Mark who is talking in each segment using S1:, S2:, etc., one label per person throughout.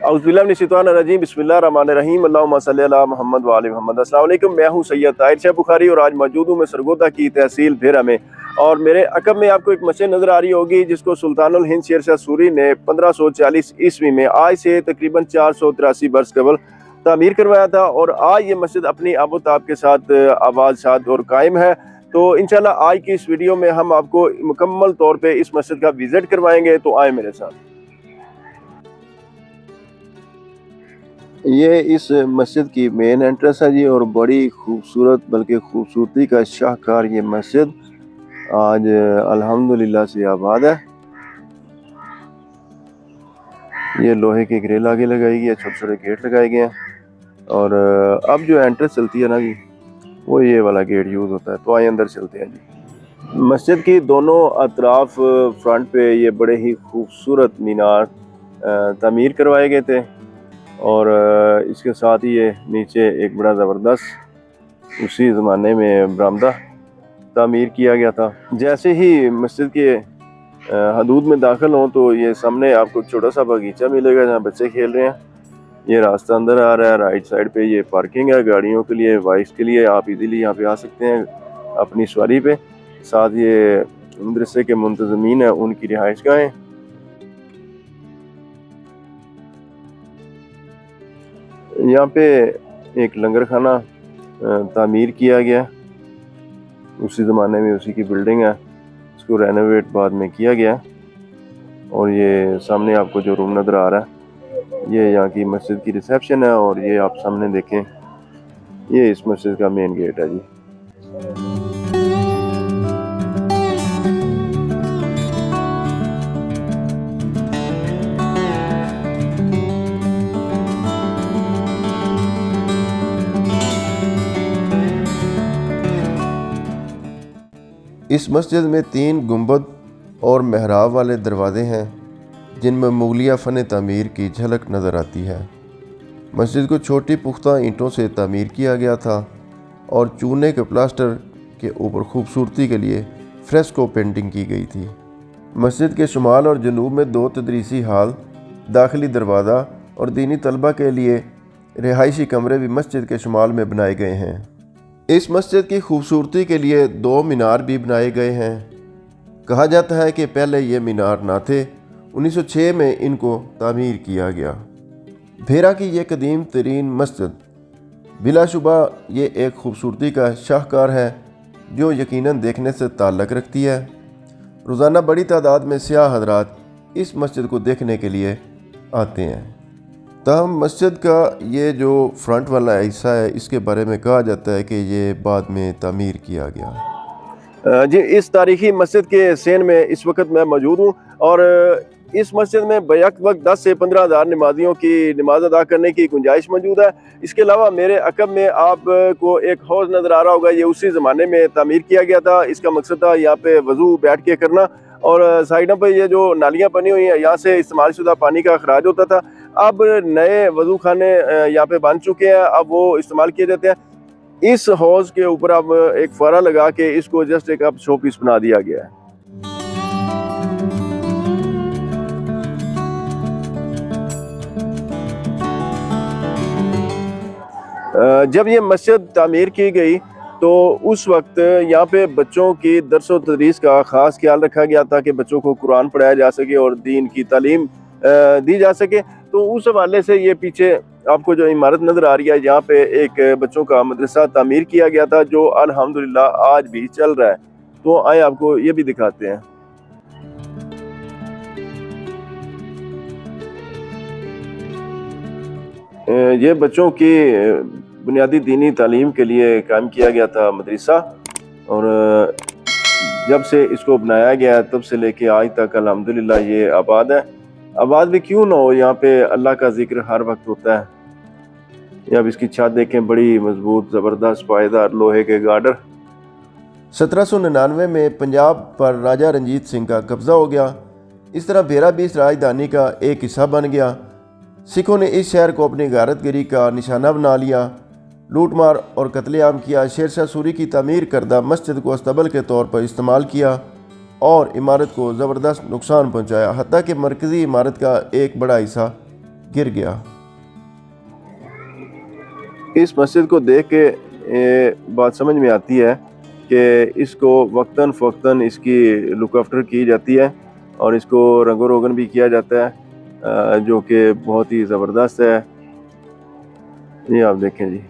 S1: औज़ुबिल्लाहिमिनश्शैतानिर्रजीम बिस्मिल्लाहिर्रहमानिर्रहीम अल्लाहुम्मा सल्लि अला मुहम्मद व आलि मुहम्मद। अस्सलाम वालेकुम, मैं हूँ सैयद ताहिर शाह बुखारी और आज मौजूद हूँ मैं सरगोदा की तहसील भेरा में। और मेरे अकब में आपको एक मस्जिद नज़र आ रही होगी जिसको सुल्तानुल हिंद शेर शाह सूरी ने 1540 ईस्वी में आज से तकरीबन 483 बरस कबल तामीर करवाया था। और आज ये मस्जिद अपनी आबोताब के साथ आबाद शाद और कायम है। तो इंशाल्लाह आज की इस वीडियो में हम आपको मुकम्मल तौर पर इस मस्जिद का विज़िट करवाएंगे, तो आए मेरे साथ। ये इस मस्जिद की मेन एंट्रेंस है जी, और बड़ी खूबसूरत बल्कि खूबसूरती का शाहकार ये मस्जिद आज अल्हम्दुलिल्लाह से आबाद है। ये लोहे की ग्रिल आगे लगाई गई है, छोटे छोटे गेट लगाए गए हैं। और अब जो एंट्रेंस चलती है ना जी, वो ये वाला गेट यूज़ होता है। तो आइए अंदर चलते हैं जी। मस्जिद की दोनों अतराफ फ्रंट पे ये बड़े ही खूबसूरत मीनार तामीर करवाए गए थे, और इसके साथ ही ये नीचे एक बड़ा ज़बरदस्त उसी ज़माने में बरामदा तामीर किया गया था। जैसे ही मस्जिद के हदूद में दाखिल हों तो ये सामने आपको छोटा सा बगीचा मिलेगा जहाँ बच्चे खेल रहे हैं। ये रास्ता अंदर आ रहा है। राइट साइड पे ये पार्किंग है गाड़ियों के लिए, बाइक्स के लिए। आप इजीली यहाँ पे आ सकते हैं अपनी सवारी पे। साथ ये मदरसे के मुंतज़मीन है उनकी रिहाइशगाहें। यहाँ पे एक लंगर खाना तामीर किया गया, उसी ज़माने में उसी की बिल्डिंग है, इसको रेनोवेट बाद में किया गया। और ये सामने आपको जो रूम नज़र आ रहा है ये यहाँ की मस्जिद की रिसेप्शन है, और ये आप सामने देखें ये इस मस्जिद का मेन गेट है जी। इस मस्जिद में 3 गुंबद और मेहराब वाले दरवाजे हैं जिनमें मुगलिया फ़न तामीर की झलक नज़र आती है। मस्जिद को छोटी पुख्ता ईंटों से तामीर किया गया था और चूने के प्लास्टर के ऊपर खूबसूरती के लिए फ्रेस्को पेंटिंग की गई थी। मस्जिद के शुमाल और जनूब में 2 तदरीसी हाल, दाखिली दरवाज़ा और दीनी तलबा के लिए रिहायशी कमरे भी मस्जिद के शुमाल में बनाए गए हैं। इस मस्जिद की खूबसूरती के लिए 2 मीनार भी बनाए गए हैं। कहा जाता है कि पहले ये मीनार ना थे, 1906 में इनको तामीर किया गया। भेरा की ये कदीम तरीन मस्जिद बिलाशुबा ये एक खूबसूरती का शाहकार है जो यकीनन देखने से ताल्लुक़ रखती है। रोज़ाना बड़ी तादाद में सियाह हज़रात इस मस्जिद को देखने के लिए आते हैं। तमाम मस्जिद का ये जो फ्रंट वाला हिस्सा है इसके बारे में कहा जाता है कि ये बाद में तामीर किया गया जी। इस तारीखी मस्जिद के सेन में इस वक्त मैं मौजूद हूँ, और इस मस्जिद में बैक वक्त 10 से 15 हज़ार नमाजियों की नमाज अदा करने की गुंजाइश मौजूद है। इसके अलावा मेरे अकब में आपको एक हौज़ नज़र आ रहा होगा, ये उसी ज़माने में तामीर किया गया था। इसका मकसद था यहाँ पे वज़ू बैठ के करना, और साइडों पर ये जो नालियाँ बनी हुई हैं यहाँ से इस्तेमाल शुदा पानी का अखराज होता था। अब नए वज़ू खाने यहाँ पे बन चुके हैं, अब वो इस्तेमाल किए जाते हैं। इस हौज़ के ऊपर अब एक फुआरा लगा के इसको जस्ट एक अब शो पीस बना दिया गया है। जब ये मस्जिद तामीर की गई तो उस वक्त यहाँ पे बच्चों की दर्स व तदरीस का ख़ास ख्याल रखा गया था कि बच्चों को कुरान पढ़ाया जा सके और दीन की तालीम दी जा सके। तो उस हवाले से ये पीछे आपको जो इमारत नज़र आ रही है यहाँ पे एक बच्चों का मदरसा तामीर किया गया था जो अल्हम्दुलिल्लाह आज भी चल रहा है। तो आए आपको ये भी दिखाते हैं। ये बच्चों की बुनियादी दीनी तालीम के लिए कायम किया गया था मदरसा, और जब से इसको बनाया गया है तब से लेके आज तक अल्हम्दुलिल्लाह ये आबाद है। आबाद भी क्यों ना हो, यहाँ पे अल्लाह का जिक्र हर वक्त होता है। अब इसकी छत देखें, बड़ी मजबूत ज़बरदस्त पायदार लोहे के गार्डर। 1799 में पंजाब पर राजा रंजीत सिंह का कब्ज़ा हो गया। इस तरह भेरा भी इस राजधानी का एक हिस्सा बन गया। सिखों ने इस शहर को अपनी गारतगिरी का निशाना बना लिया, लूटमार और कत्लेआम किया। शेर शाह सूरी की तामीर करदा मस्जिद को अस्तबल के तौर पर इस्तेमाल किया और इमारत को ज़बरदस्त नुकसान पहुंचाया, हत्ता कि मरकज़ी इमारत का एक बड़ा हिस्सा गिर गया। इस मस्जिद को देख के बात समझ में आती है कि इसको वक्तन फ़वक्तन इसकी लुक आफ्टर की जाती है और इसको रंगो रोगन भी किया जाता है, जो कि बहुत ही ज़बरदस्त है। ये आप देखें जी,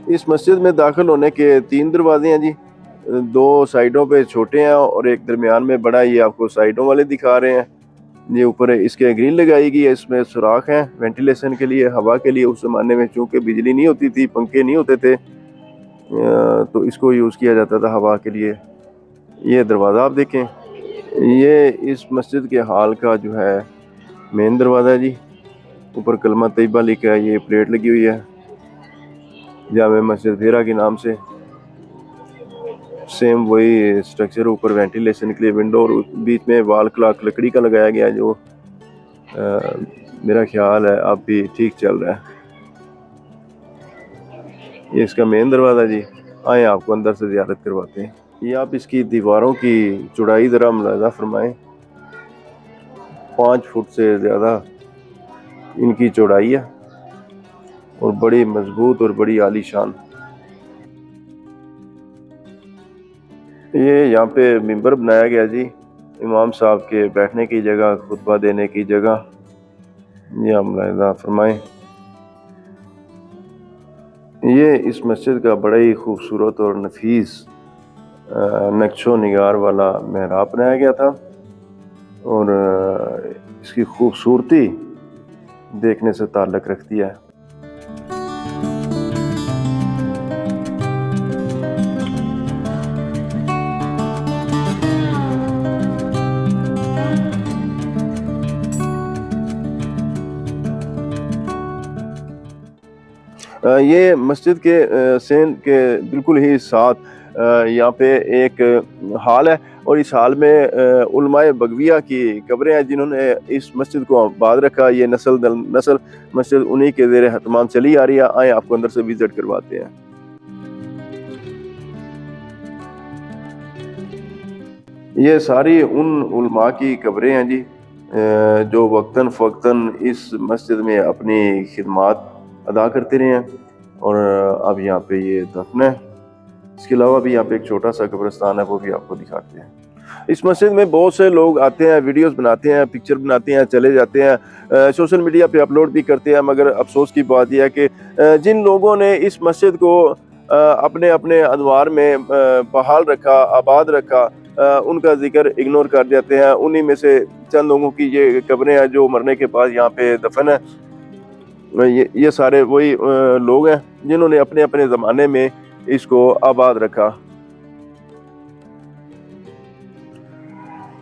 S1: इस मस्जिद में दाखिल होने के 3 दरवाजे हैं जी। 2 साइडों पे छोटे हैं और एक दरमियान में बड़ा। ये आपको साइडों वाले दिखा रहे हैं। ये ऊपर इसके ग्रिल लगाई गई है, इसमें सुराख हैं वेंटिलेशन के लिए, हवा के लिए। उस ज़माने में चूँकि बिजली नहीं होती थी, पंखे नहीं होते थे, तो इसको यूज़ किया जाता था हवा के लिए। ये दरवाज़ा आप देखें, ये इस मस्जिद के हाल का जो है मेन दरवाज़ा है जी। ऊपर कलमा तैयबा लिखा है, ये प्लेट लगी हुई है जामे मस्जिद फेरा के नाम से। सेम वही स्ट्रक्चर, ऊपर वेंटिलेशन के लिए विंडो और बीच में वाल क्लॉक लकड़ी का लगाया गया है, जो मेरा ख्याल है अब भी ठीक चल रहा है। ये इसका मेन दरवाज़ा जी। आए आपको अंदर से ज़ियारत करवाते हैं। ये आप इसकी दीवारों की चौड़ाई ज़रा मुलाज़ा फरमाएं। 5 फुट से ज़्यादा इनकी चौड़ाई है और बड़ी मजबूत और बड़ी आलीशान। ये यहाँ पे मिंबर बनाया गया जी, इमाम साहब के बैठने की जगह, खुतबा देने की जगह। ये आप मुलाज़ा फरमाएं। ये इस मस्जिद का बड़ा ही खूबसूरत और नफीस नक्शो निगार वाला महराब बनाया गया था और इसकी खूबसूरती देखने से ताल्लुक़ रखती है। ये मस्जिद के सेन के बिल्कुल ही साथ यहाँ पे एक हाल है और इस हाल में उलमाए बगविया की कब्रें हैं, जिन्होंने इस मस्जिद को आबाद रखा। ये नस्ल दर नस्ल मस्जिद उन्हीं के ज़ेरे एहतमाम चली आ रही है। आए आपको अंदर से विज़िट करवाते हैं। ये सारी उन उलमा की कब्रें हैं जी, जो वक्तन फ़वक्तन इस मस्जिद में अपनी खिदमात अदा करते रहे हैं और अब यहाँ पे ये दफन है। इसके अलावा भी यहाँ पे एक छोटा सा कब्रिस्तान है, वो भी आपको दिखाते हैं। इस मस्जिद में बहुत से लोग आते हैं, वीडियोस बनाते हैं, पिक्चर बनाते हैं, चले जाते हैं, सोशल मीडिया पे अपलोड भी करते हैं। मगर अफसोस की बात यह है कि जिन लोगों ने इस मस्जिद को अपने अपने अदवार में बहाल रखा, आबाद रखा, उनका जिक्र इग्नोर कर देते हैं। उन्हीं में से चंद लोगों की ये कब्रें हैं जो मरने के बाद यहाँ पे दफन है। ये सारे वही लोग हैं जिन्होंने अपने अपने ज़माने में इसको आबाद रखा।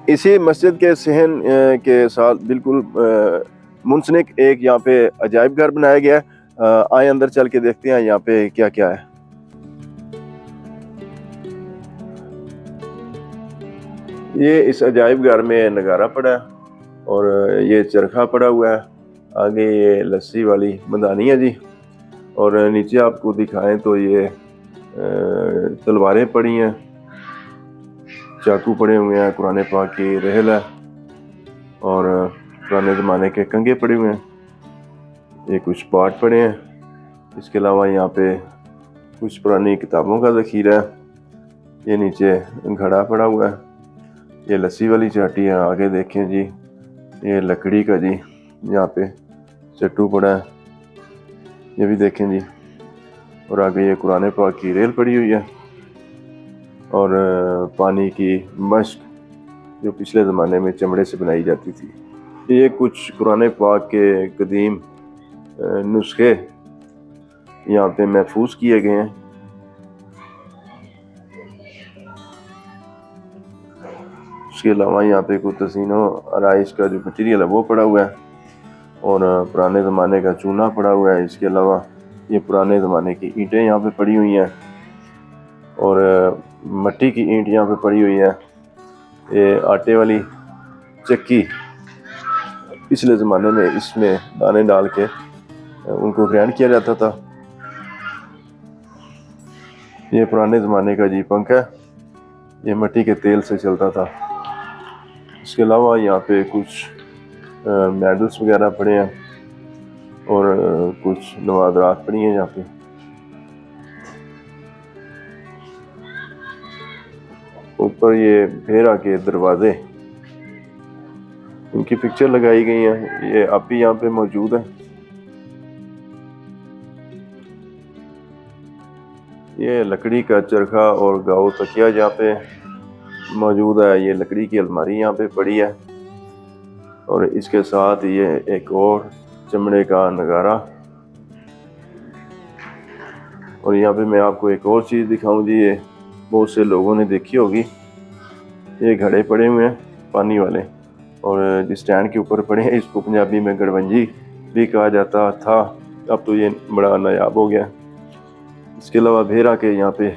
S1: इसी मस्जिद के सहन के साथ बिल्कुल मुंसलिक एक यहाँ पे अजायब घर बनाया गया है। आए अंदर चल के देखते हैं यहाँ पे क्या क्या है। ये इस अजायब घर में नगारा पड़ा है और ये चरखा पड़ा हुआ है। आगे ये लस्सी वाली मदानी है जी और नीचे आपको दिखाएं तो ये तलवारें पड़ी हैं, चाकू पड़े हुए हैं, कुरान पाक की रहल है और पुराने ज़माने के कंघे पड़े हुए हैं। ये कुछ पाट पड़े हैं। इसके अलावा यहाँ पे कुछ पुरानी किताबों का ज़ख़ीरा है। ये नीचे घड़ा पड़ा हुआ है। ये लस्सी वाली चाटी है। आगे देखें जी, ये लकड़ी का जी यहाँ पे चट्टू पड़ा है, ये भी देखें जी। और आगे ये कुरान पाक की रेल पड़ी हुई है और पानी की मश्क जो पिछले ज़माने में चमड़े से बनाई जाती थी। ये कुछ कुरान पाक के कदीम नुस्खे यहाँ पे महफूज किए गए हैं। उसके अलावा यहाँ पे कुछ तसीनो आराइश का जो मटीरियल है वो पड़ा हुआ है और पुराने ज़माने का चूना पड़ा हुआ है। इसके अलावा ये पुराने ज़माने की ईंटें यहाँ पे पड़ी हुई हैं और मिट्टी की ईंट यहाँ पे पड़ी हुई है। ये आटे वाली चक्की, पिछले ज़माने में इसमें दाने डाल के उनको ग्राइंड किया जाता था। ये पुराने ज़माने का जी पंखा है, ये मिट्टी के तेल से चलता था। इसके अलावा यहाँ पे कुछ मेडल्स वगैरह पड़े हैं। और कुछ नवादरात पड़ी हैं यहाँ पे। ऊपर ये भेरा के दरवाजे, इनकी पिक्चर लगाई गई है, ये अब भी यहाँ पे मौजूद है। ये लकड़ी का चरखा और गाँव तकिया यहाँ पे मौजूद है। ये लकड़ी की अलमारी यहाँ पे पड़ी है और इसके साथ ये एक और चमड़े का नगारा। और यहाँ पे मैं आपको एक और चीज़ दिखाऊं जी, ये बहुत से लोगों ने देखी होगी, ये घड़े पड़े हुए हैं पानी वाले, और जिस स्टैंड के ऊपर पड़े हैं इसको पंजाबी में गड़वंजी भी कहा जाता था, अब तो ये बड़ा नायाब हो गया। इसके अलावा भेरा के यहाँ पे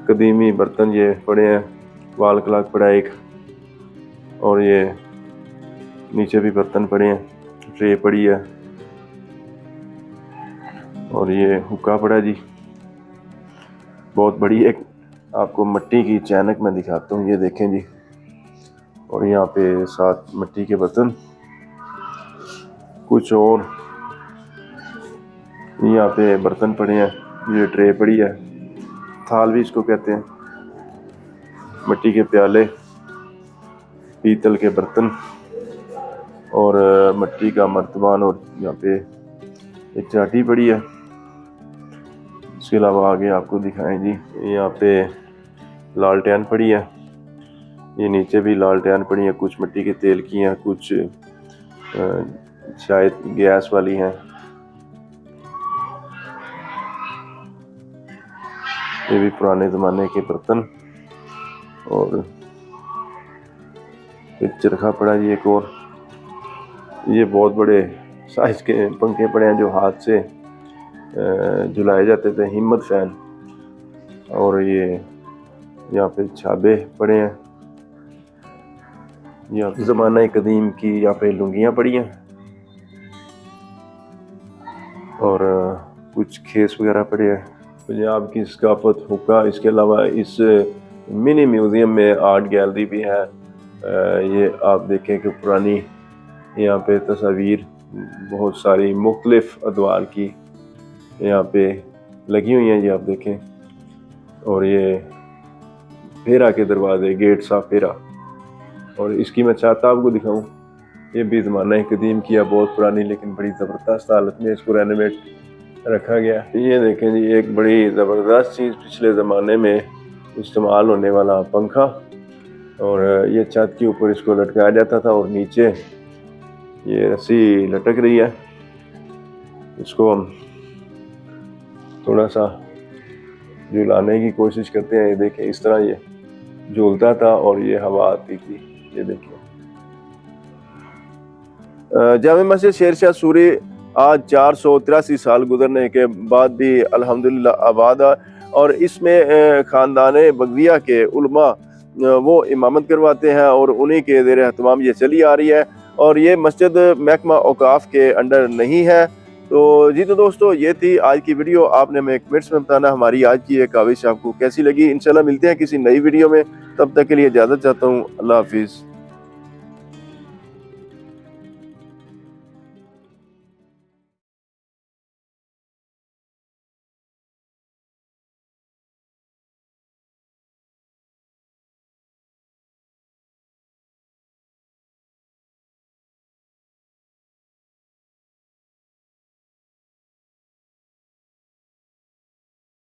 S1: कदीमी बर्तन ये पड़े हैं, वाल क्लॉक पड़ा है एक, और ये नीचे भी बर्तन पड़े हैं, ट्रे पड़ी है, और ये हुक्का पड़ा जी बहुत बड़ी। एक आपको मिट्टी की चैनक मैं दिखाता हूँ, ये देखें जी। और यहाँ पे साथ मिट्टी के बर्तन कुछ और यहाँ पे बर्तन पड़े हैं, ये ट्रे पड़ी है, थाल भी इसको कहते हैं, मिट्टी के प्याले, पीतल के बर्तन और मिट्टी का मर्तबान, और यहाँ पे एक चाटी पड़ी है। इसके अलावा आगे आपको दिखाएं जी, यहाँ पे लालटेन पड़ी है, ये नीचे भी लालटेन पड़ी है, कुछ मिट्टी के तेल की हैं, कुछ शायद गैस वाली हैं। ये भी पुराने ज़माने के बर्तन, और एक चरखा पड़ा जी एक और। ये बहुत बड़े साइज के पंखे पड़े हैं जो हाथ से झुलाए जाते थे, हिम्मत फैन। और ये यहाँ पे छाबे पड़े हैं, यहाँ ज़माना कदीम की यहाँ पे लुंगियाँ पड़ी हैं, और कुछ खेस वगैरह पड़े हैं। पंजाब की सकाफत हुक्का। इसके अलावा इस मिनी म्यूज़ियम में आर्ट गैलरी भी है। ये आप देखें कि पुरानी यहाँ पे तस्वीर बहुत सारी मुख्तलिफ अदवार की यहाँ पे लगी हुई हैं, ये आप देखें। और ये भेरा के दरवाजे, गेट साफ भेरा। और इसकी मैं चाहता आपको दिखाऊं, ये भी ज़माना कदीम की है, बहुत पुरानी लेकिन बड़ी ज़बरदस्त हालत में इसको रेनोवेट रखा गया। ये देखें जी, एक बड़ी ज़बरदस्त चीज़ पिछले ज़माने में इस्तेमाल होने वाला पंखा, और ये छत के ऊपर इसको लटकाया जाता था और नीचे ये रस्सी लटक रही है। इसको हम थोड़ा सा झुलाने की कोशिश करते हैं, ये देखें इस तरह ये झूलता था और ये हवा आती थी, ये देखिए। जामे मस्जिद शेरशाह सूरी आज 483 साल गुजरने के बाद भी अल्हम्दुलिल्लाह आबाद है, और इसमें ख़ानदान बगविया के उलमा वो इमामत करवाते हैं और उन्हीं के ज़ेर एहतमाम ये चली आ रही है, और ये मस्जिद महकमा औकाफ के अंडर नहीं है। तो जी तो दोस्तों, ये थी आज की वीडियो। आपने हमें कमेंट्स में बताना हमारी आज की ये काविश आपको कैसी लगी। इंशाल्लाह मिलते हैं किसी नई वीडियो में, तब तक के लिए इजाज़त चाहता हूँ। अल्लाह हाफिज़।